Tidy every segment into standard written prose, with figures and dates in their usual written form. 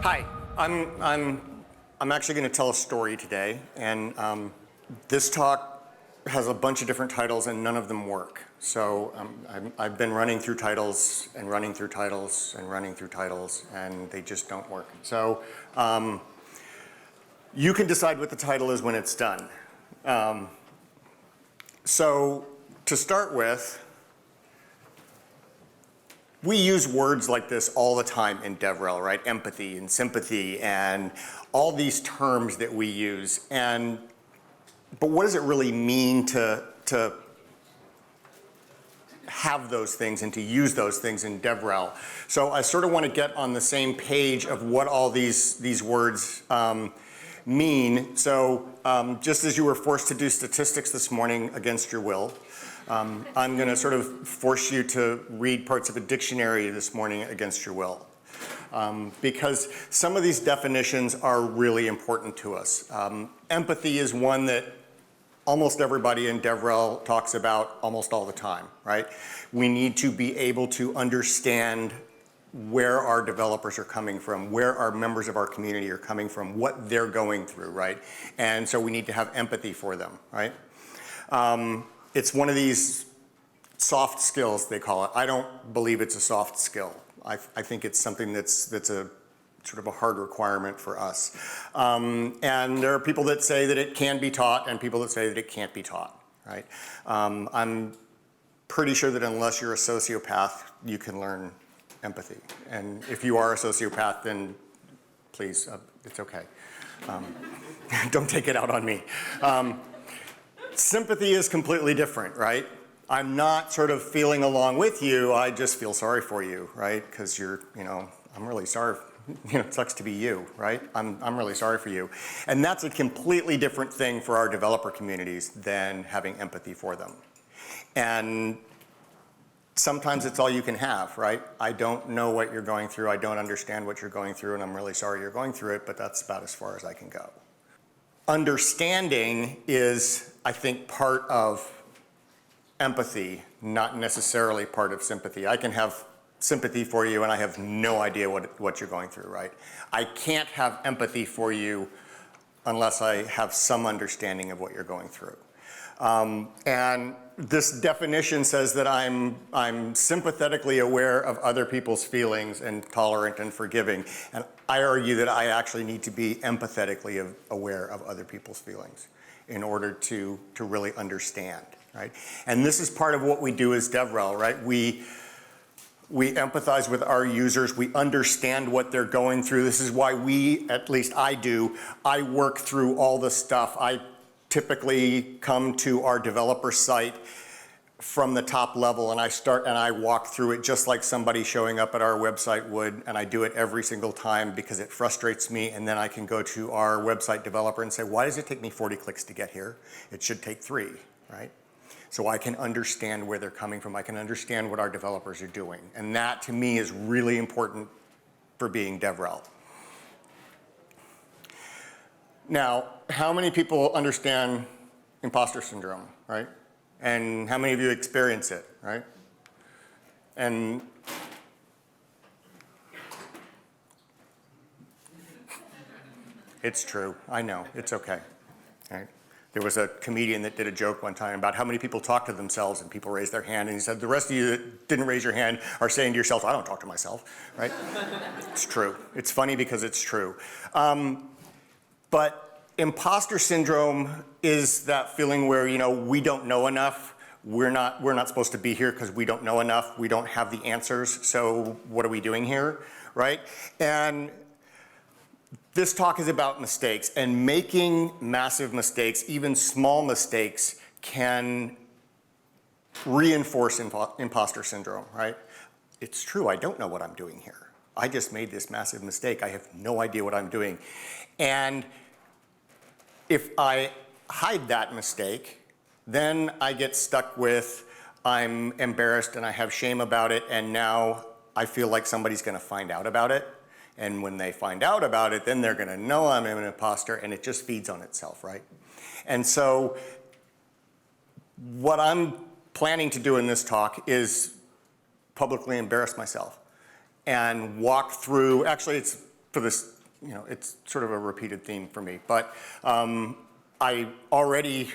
Hi, I'm actually going to tell a story today, and this talk has a bunch of different titles, and none of them work. So I've been running through titles and running through titles and running through titles, and they just don't work. So you can decide what the title is when it's done. So to start with, we use words like this all the time in DevRel, right? Empathy and sympathy and all these terms that we use. But what does it really mean to have those things and to use those things in DevRel? So I sort of want to get on the same page of what all these words mean. So just as you were forced to do statistics this morning against your will, I'm going to sort of force you to read parts of a dictionary this morning against your will. Because some of these definitions are really important to us. Empathy is one that almost everybody in DevRel talks about almost all the time, right? We need to be able to understand where our developers are coming from, where our members of our community are coming from, what they're going through, right? And so we need to have empathy for them, right? It's one of these soft skills, they call it. I don't believe it's a soft skill. I think it's something that's a sort of a hard requirement for us. And there are people that say that it can be taught and people that say that it can't be taught, right? I'm pretty sure that unless you're a sociopath, you can learn empathy. And if you are a sociopath, then please, it's okay. Don't take it out on me. Sympathy is completely different, right? I'm not sort of feeling along with you, I just feel sorry for you, right? Because you're, I'm really sorry, it sucks to be you, right? I'm really sorry for you. And that's a completely different thing for our developer communities than having empathy for them. And sometimes it's all you can have, right? I don't know what you're going through, I don't understand what you're going through, and I'm really sorry you're going through it, but that's about as far as I can go. Understanding is, I think, part of empathy, not necessarily part of sympathy. I can have sympathy for you and I have no idea what you're going through, right? I can't have empathy for you unless I have some understanding of what you're going through. And this definition says that I'm sympathetically aware of other people's feelings and tolerant and forgiving. And I argue that I actually need to be empathetically aware of other people's feelings in order to really understand, right? And this is part of what we do as DevRel, right? We empathize with our users. We understand what they're going through. This is why at least I work through all the stuff. I typically come to our developer site from the top level and I walk through it just like somebody showing up at our website would, and I do it every single time because it frustrates me, and then I can go to our website developer and say, why does it take me 40 clicks to get here? It should take 3, right? So I can understand where they're coming from. I can understand what our developers are doing. And that to me is really important for being DevRel. Now, how many people understand imposter syndrome, right? And how many of you experience it, right? And it's true, I know, it's okay, right? There was a comedian that did a joke one time about how many people talk to themselves, and people raise their hand, and he said, the rest of you that didn't raise your hand are saying to yourself, I don't talk to myself, right? It's true, it's funny because it's true. But imposter syndrome is that feeling where, we don't know enough. We're not supposed to be here because we don't know enough. We don't have the answers. So what are we doing here, right? And this talk is about mistakes, and making massive mistakes, even small mistakes, can reinforce imposter syndrome, right? It's true, I don't know what I'm doing here. I just made this massive mistake. I have no idea what I'm doing. And if I hide that mistake, then I get stuck with, I'm embarrassed and I have shame about it, and now I feel like somebody's gonna find out about it. And when they find out about it, then they're gonna know I'm an imposter, and it just feeds on itself, right? And so what I'm planning to do in this talk is publicly embarrass myself and walk through, actually it's for this, it's sort of a repeated theme for me, but I already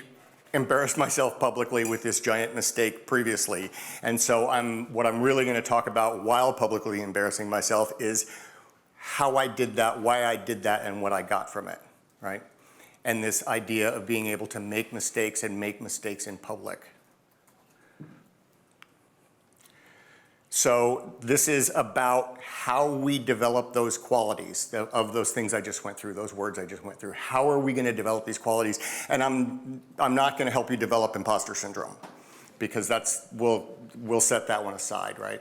embarrassed myself publicly with this giant mistake previously. And so what I'm really going to talk about while publicly embarrassing myself is how I did that, why I did that, and what I got from it, right? And this idea of being able to make mistakes and make mistakes in public. So this is about how we develop those qualities of those things I just went through, those words I just went through. How are we going to develop these qualities? And I'm not going to help you develop imposter syndrome, because we'll set that one aside, right?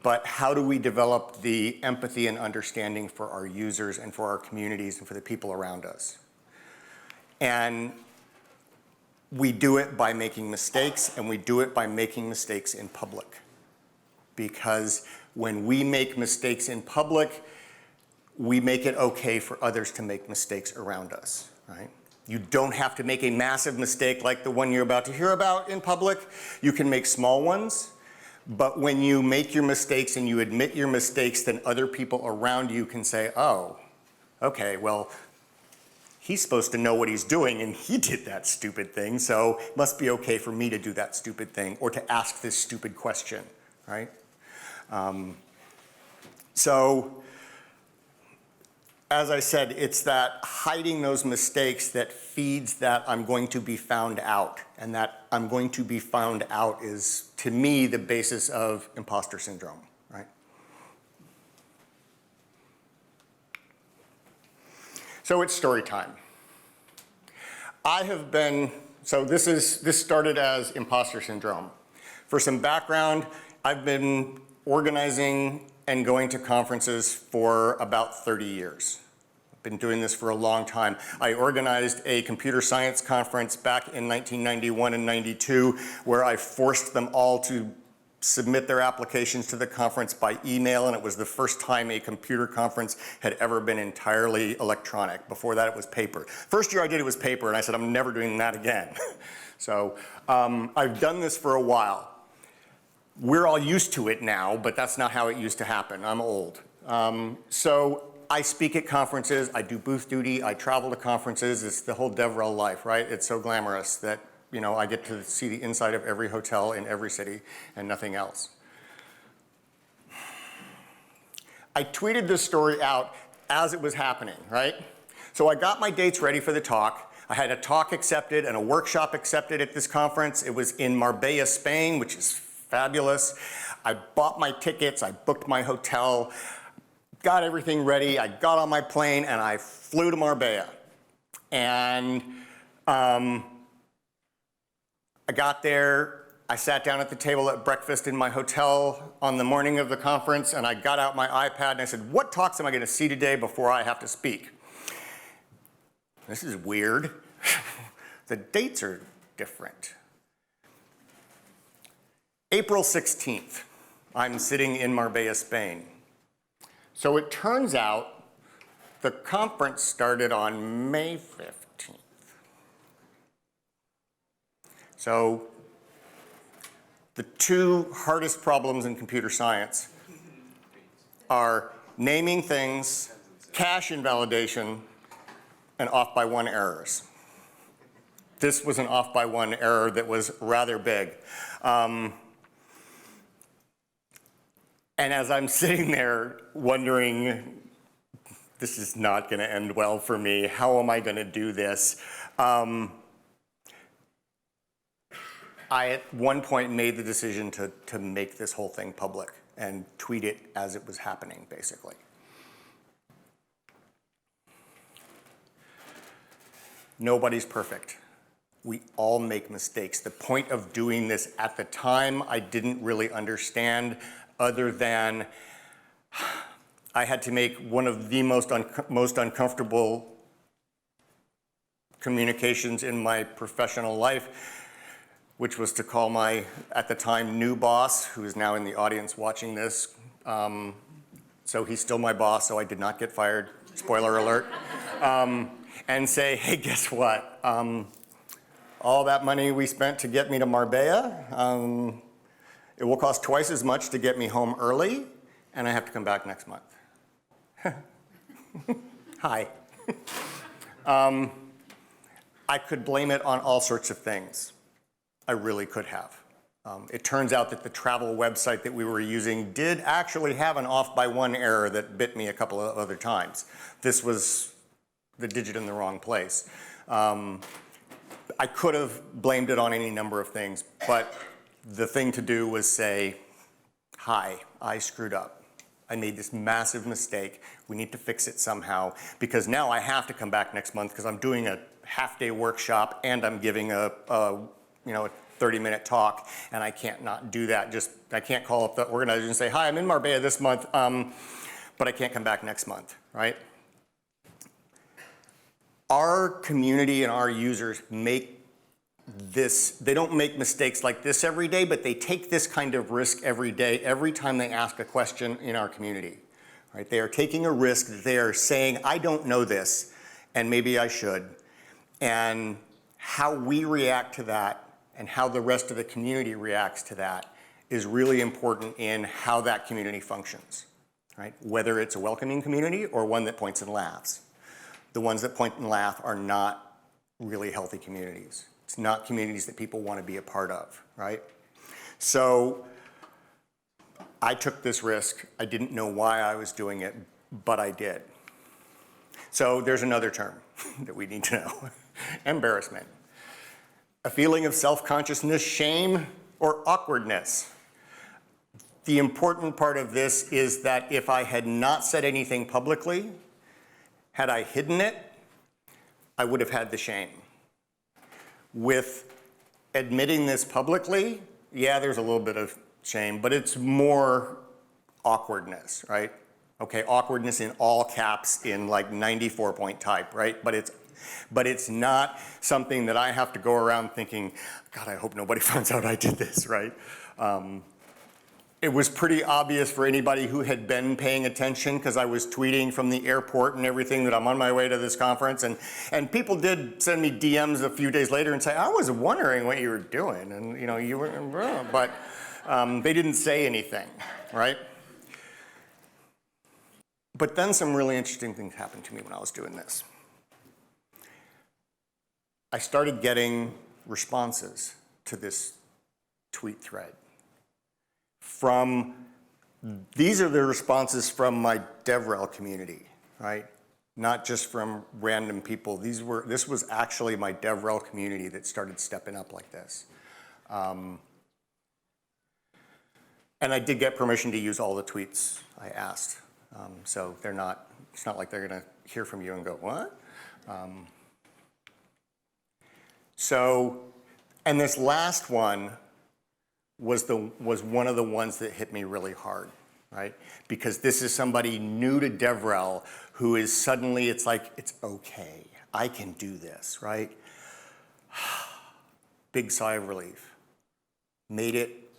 But how do we develop the empathy and understanding for our users and for our communities and for the people around us? And we do it by making mistakes, and we do it by making mistakes in public. Because when we make mistakes in public, we make it okay for others to make mistakes around us, right? You don't have to make a massive mistake like the one you're about to hear about in public. You can make small ones, but when you make your mistakes and you admit your mistakes, then other people around you can say, oh, okay, well, he's supposed to know what he's doing, and he did that stupid thing, so it must be okay for me to do that stupid thing or to ask this stupid question, right? So, as I said, it's that hiding those mistakes that feeds that I'm going to be found out. And that I'm going to be found out is, to me, the basis of imposter syndrome, right? So it's story time. This started as imposter syndrome. For some background, I've been organizing and going to conferences for about 30 years. I've been doing this for a long time. I organized a computer science conference back in 1991 and 92, where I forced them all to submit their applications to the conference by email, and it was the first time a computer conference had ever been entirely electronic. Before that, it was paper. First year I did it was paper, and I said, I'm never doing that again. So I've done this for a while. We're all used to it now, but that's not how it used to happen. I'm old. So I speak at conferences, I do booth duty, I travel to conferences. It's the whole DevRel life, right? It's so glamorous that I get to see the inside of every hotel in every city and nothing else. I tweeted this story out as it was happening, right? So I got my dates ready for the talk. I had a talk accepted and a workshop accepted at this conference. It was in Marbella, Spain, which is fabulous. I bought my tickets, I booked my hotel, got everything ready, I got on my plane, and I flew to Marbella. And I got there, I sat down at the table at breakfast in my hotel on the morning of the conference, and I got out my iPad and I said, what talks am I going to see today before I have to speak? This is weird. The dates are different. April 16th, I'm sitting in Marbella, Spain. So it turns out the conference started on May 15th. So the two hardest problems in computer science are naming things, cache invalidation, and off by one errors. This was an off by one error that was rather big. And as I'm sitting there wondering, this is not going to end well for me, how am I going to do this? I at one point made the decision to make this whole thing public and tweet it as it was happening, basically. Nobody's perfect. We all make mistakes. The point of doing this at the time, I didn't really understand, other than I had to make one of the most uncomfortable communications in my professional life, which was to call my, at the time, new boss, who is now in the audience watching this. So he's still my boss, so I did not get fired, spoiler alert. And say, hey, guess what? All that money we spent to get me to Marbella, it will cost twice as much to get me home early, and I have to come back next month. Hi. I could blame it on all sorts of things. I really could have. It turns out that the travel website that we were using did actually have an off by one error that bit me a couple of other times. This was the digit in the wrong place. I could have blamed it on any number of things, but the thing to do was say, hi, I screwed up. I made this massive mistake. We need to fix it somehow, because now I have to come back next month because I'm doing a half-day workshop and I'm giving a 30-minute talk, and I can't not do that. I can't call up the organizer and say, hi, I'm in Marbella this month, but I can't come back next month, right? Our community and our users make this, they don't make mistakes like this every day, but they take this kind of risk every day, every time they ask a question in our community, right? They are taking a risk. They are saying, I don't know this, and maybe I should. And how we react to that and how the rest of the community reacts to that is really important in how that community functions, right? Whether it's a welcoming community or one that points and laughs. The ones that point and laugh are not really healthy communities. It's not communities that people want to be a part of, right? So I took this risk. I didn't know why I was doing it, but I did. So there's another term that we need to know. Embarrassment. A feeling of self-consciousness, shame, or awkwardness. The important part of this is that if I had not said anything publicly, had I hidden it, I would have had the shame. With admitting this publicly, yeah, there's a little bit of shame, but it's more awkwardness, right? Okay, awkwardness in all caps in like 94-point type, right? But it's not something that I have to go around thinking, God, I hope nobody finds out I did this, right? It was pretty obvious for anybody who had been paying attention, because I was tweeting from the airport and everything, that I'm on my way to this conference. And people did send me DMs a few days later and say, I was wondering what you were doing. And you were, but they didn't say anything, right? But then some really interesting things happened to me when I was doing this. I started getting responses to this tweet thread. These are the responses from my DevRel community, right? Not just from random people. This was actually my DevRel community that started stepping up like this. And I did get permission to use all the tweets I asked. So it's not like they're gonna hear from you and go, what? And this last one was one of the ones that hit me really hard, right? Because this is somebody new to DevRel who is suddenly, it's like, it's okay, I can do this, right? Big sigh of relief. Made it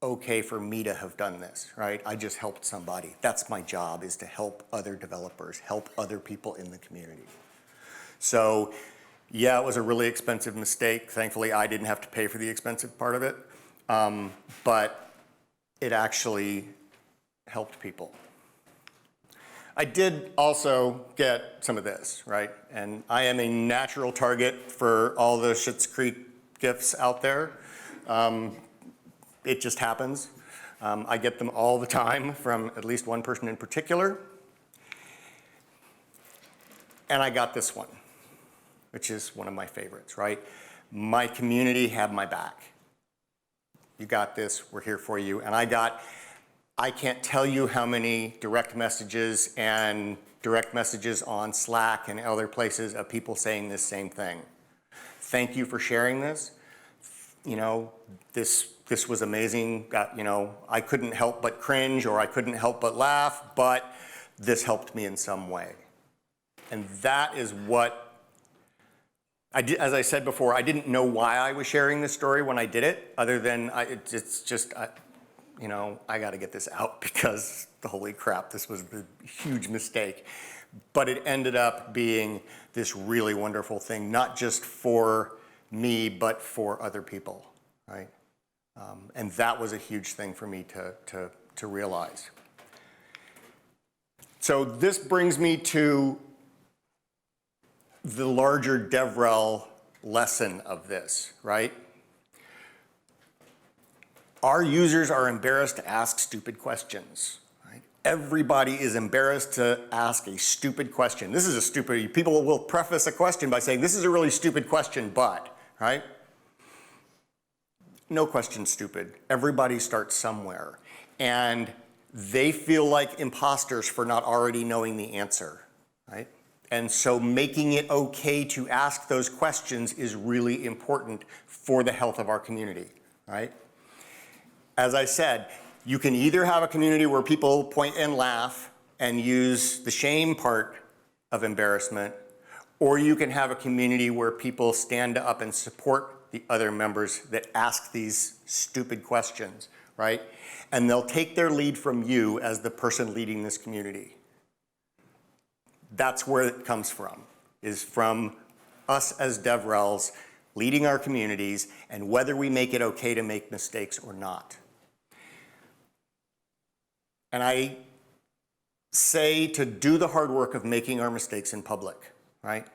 okay for me to have done this, right? I just helped somebody. That's my job, is to help other developers, help other people in the community. So yeah, it was a really expensive mistake. Thankfully, I didn't have to pay for the expensive part of it. But it actually helped people. I did also get some of this, right? And I am a natural target for all the Schitt's Creek gifs out there. It just happens. I get them all the time from at least one person in particular. And I got this one, which is one of my favorites, right? My community had my back. You got this, we're here for you. And I can't tell you how many direct messages on Slack and other places of people saying this same thing. Thank you for sharing this. This was amazing. I couldn't help but cringe, or I couldn't help but laugh, but this helped me in some way. And that is what I did. As I said before, I didn't know why I was sharing this story when I did it, other than I got to get this out because holy crap, this was a huge mistake. But it ended up being this really wonderful thing, not just for me, but for other people, right? And that was a huge thing for me to realize. So this brings me to the larger DevRel lesson of this, right? Our users are embarrassed to ask stupid questions, right? Everybody is embarrassed to ask a stupid question. This is a stupid, people will preface a question by saying, this is a really stupid question, but, right? No question's stupid. Everybody starts somewhere. And they feel like imposters for not already knowing the answer, right? And so making it okay to ask those questions is really important for the health of our community, right? As I said, you can either have a community where people point and laugh and use the shame part of embarrassment, or you can have a community where people stand up and support the other members that ask these stupid questions, right? And they'll take their lead from you as the person leading this community. That's where it comes from, is from us as DevRels leading our communities and whether we make it okay to make mistakes or not. And I say to do the hard work of making our mistakes in public, right?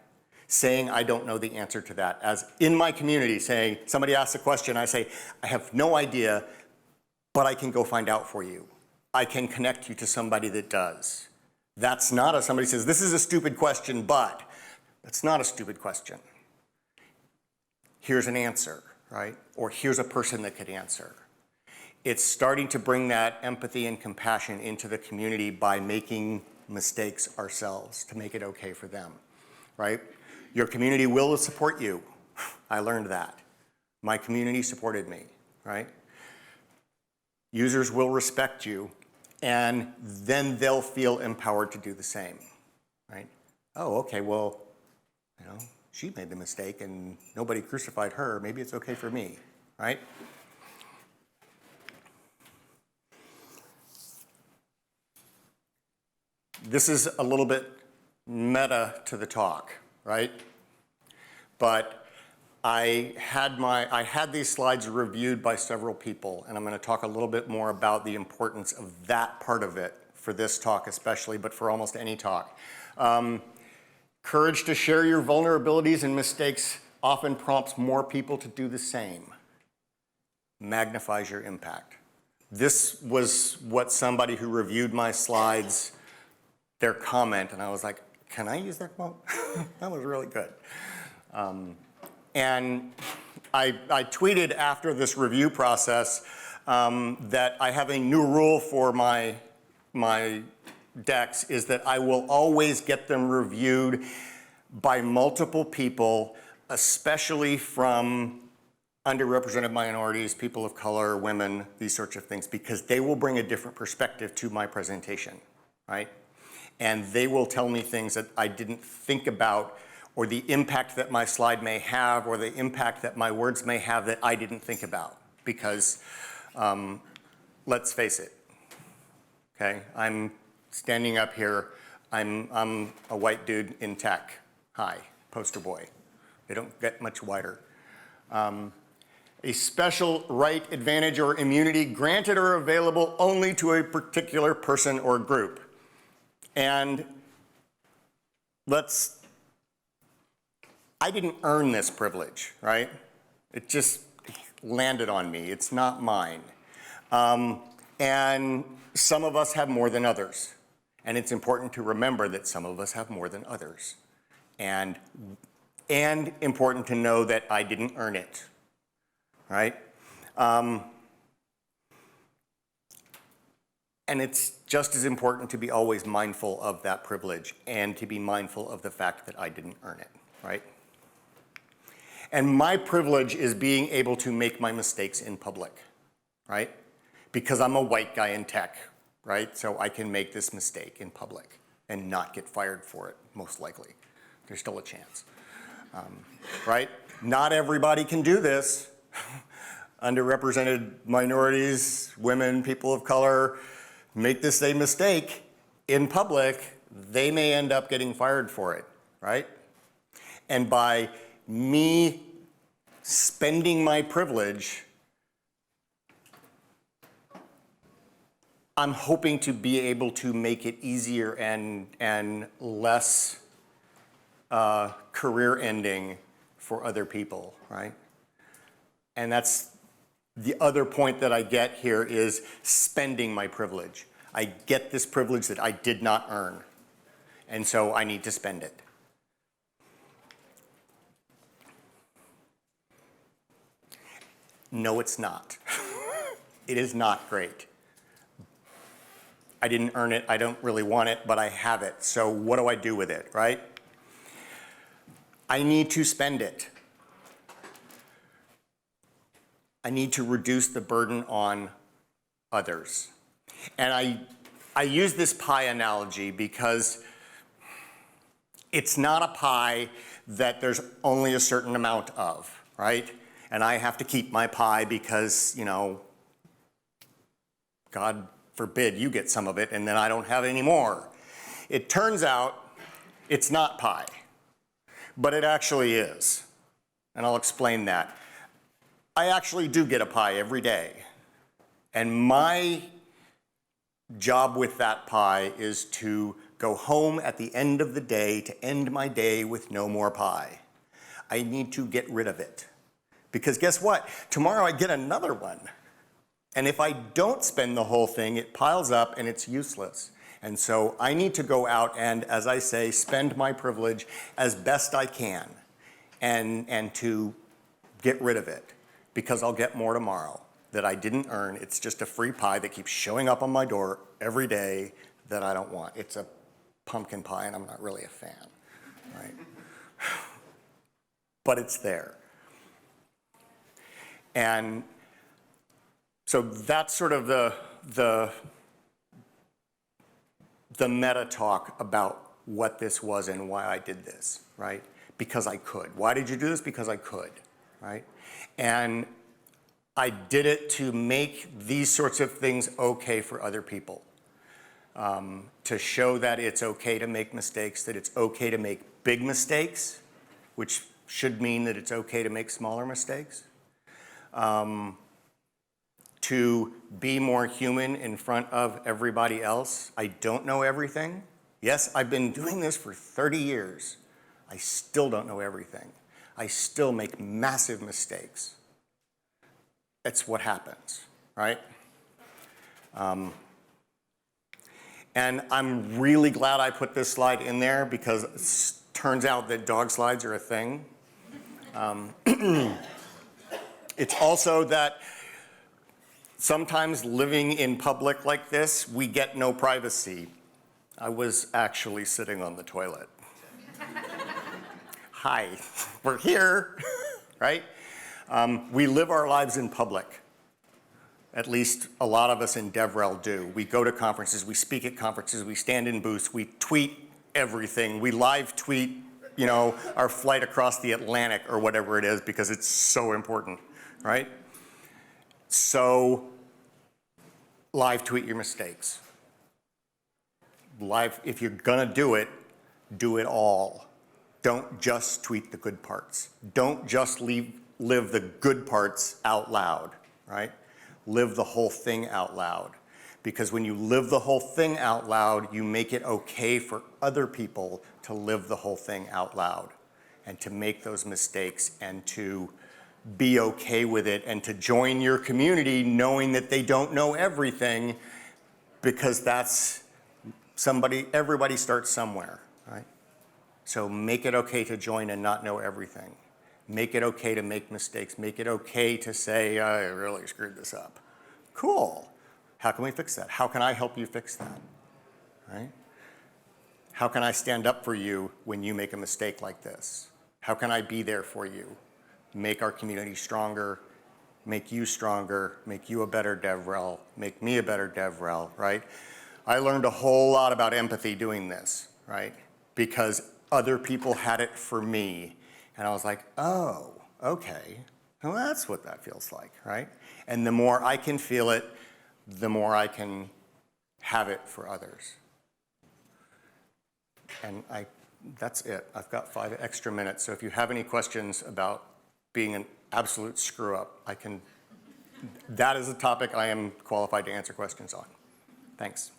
Saying I don't know the answer to that. As in my community, saying somebody asks a question, I say, I have no idea, but I can go find out for you. I can connect you to somebody that does. That's not a, somebody says, this is a stupid question, but that's not a stupid question. Here's an answer, right? Or here's a person that could answer. It's starting to bring that empathy and compassion into the community by making mistakes ourselves to make it okay for them, right? Your community will support you. I learned that. My community supported me, right? Users will respect you, and then they'll feel empowered to do the same, right? Oh, okay, well, you know, she made the mistake and nobody crucified her. Maybe it's okay for me, right? This is a little bit meta to the talk, right? But I had these slides reviewed by several people, and I'm going to talk a little bit more about the importance of that part of it for this talk especially, but for almost any talk. Courage to share your vulnerabilities and mistakes often prompts more people to do the same. Magnifies your impact. This was what somebody who reviewed my slides, their comment, and I was like, can I use that quote? That was really good. And I tweeted after this review process that I have a new rule for my decks, is that I will always get them reviewed by multiple people, especially from underrepresented minorities, people of color, women, these sorts of things, because they will bring a different perspective to my presentation, right? And they will tell me things that I didn't think about, or the impact that my slide may have, or the impact that my words may have that I didn't think about. Because let's face it, okay? I'm standing up here, I'm a white dude in tech. Hi, poster boy. They don't get much wider. A special right, advantage, or immunity granted or available only to a particular person or group. And I didn't earn this privilege, right? It just landed on me. It's not mine. And some of us have more than others. And it's important to remember that some of us have more than others. And important to know that I didn't earn it, right? And it's just as important to be always mindful of that privilege and to be mindful of the fact that I didn't earn it, right? And my privilege is being able to make my mistakes in public, right? Because I'm a white guy in tech, right? So I can make this mistake in public and not get fired for it, most likely. There's still a chance, right? Not everybody can do this. Underrepresented minorities, women, people of color, make this same mistake in public, they may end up getting fired for it, right? And by me spending my privilege, I'm hoping to be able to make it easier and less career ending for other people, right? And that's the other point that I get here is spending my privilege. I get this privilege that I did not earn, and so I need to spend it. No, it's not. It is not great. I didn't earn it, I don't really want it, but I have it. So what do I do with it, right? I need to spend it. I need to reduce the burden on others. And I use this pie analogy because it's not a pie that there's only a certain amount of, right? And I have to keep my pie because, you know, God forbid you get some of it and then I don't have any more. It turns out it's not pie, but it actually is. And I'll explain that. I actually do get a pie every day. And my job with that pie is to go home at the end of the day to end my day with no more pie. I need to get rid of it. Because guess what? Tomorrow I get another one. And if I don't spend the whole thing, it piles up and it's useless. And so I need to go out and, as I say, spend my privilege as best I can and to get rid of it. Because I'll get more tomorrow that I didn't earn. It's just a free pie that keeps showing up on my door every day that I don't want. It's a pumpkin pie and I'm not really a fan, right? But it's there. And so that's sort of the meta talk about what this was and why I did this, right? Because I could. Why did you do this? Because I could, right? And I did it to make these sorts of things okay for other people. To show that it's okay to make mistakes, that it's okay to make big mistakes, which should mean that it's okay to make smaller mistakes. To be more human in front of everybody else. I don't know everything. Yes, I've been doing this for 30 years. I still don't know everything. I still make massive mistakes. It's what happens, right? And I'm really glad I put this slide in there because it turns out that dog slides are a thing. It's also that sometimes living in public like this, we get no privacy. I was actually sitting on the toilet. Hi, we're here, right? We live our lives in public. At least a lot of us in DevRel do. We go to conferences, we speak at conferences, we stand in booths, we tweet everything. We live tweet, you know, our flight across the Atlantic or whatever it is because it's so important, right? So live tweet your mistakes. Live, if you're gonna do it all. Don't just tweet the good parts. Don't just live the good parts out loud, right? Live the whole thing out loud. Because when you live the whole thing out loud, you make it okay for other people to live the whole thing out loud and to make those mistakes and to be okay with it and to join your community knowing that they don't know everything because that's everybody starts somewhere, right? So make it okay to join and not know everything. Make it okay to make mistakes. Make it okay to say, I really screwed this up. Cool. How can we fix that? How can I help you fix that, right? How can I stand up for you when you make a mistake like this? How can I be there for you? Make our community stronger, make you stronger, make you a better DevRel, make me a better DevRel, right? I learned a whole lot about empathy doing this, right? Because other people had it for me. And I was like, oh, okay. Well, that's what that feels like, right? And the more I can feel it, the more I can have it for others. And that's it. I've got 5 extra minutes. So if you have any questions about being an absolute screw up, that is a topic I am qualified to answer questions on. Thanks.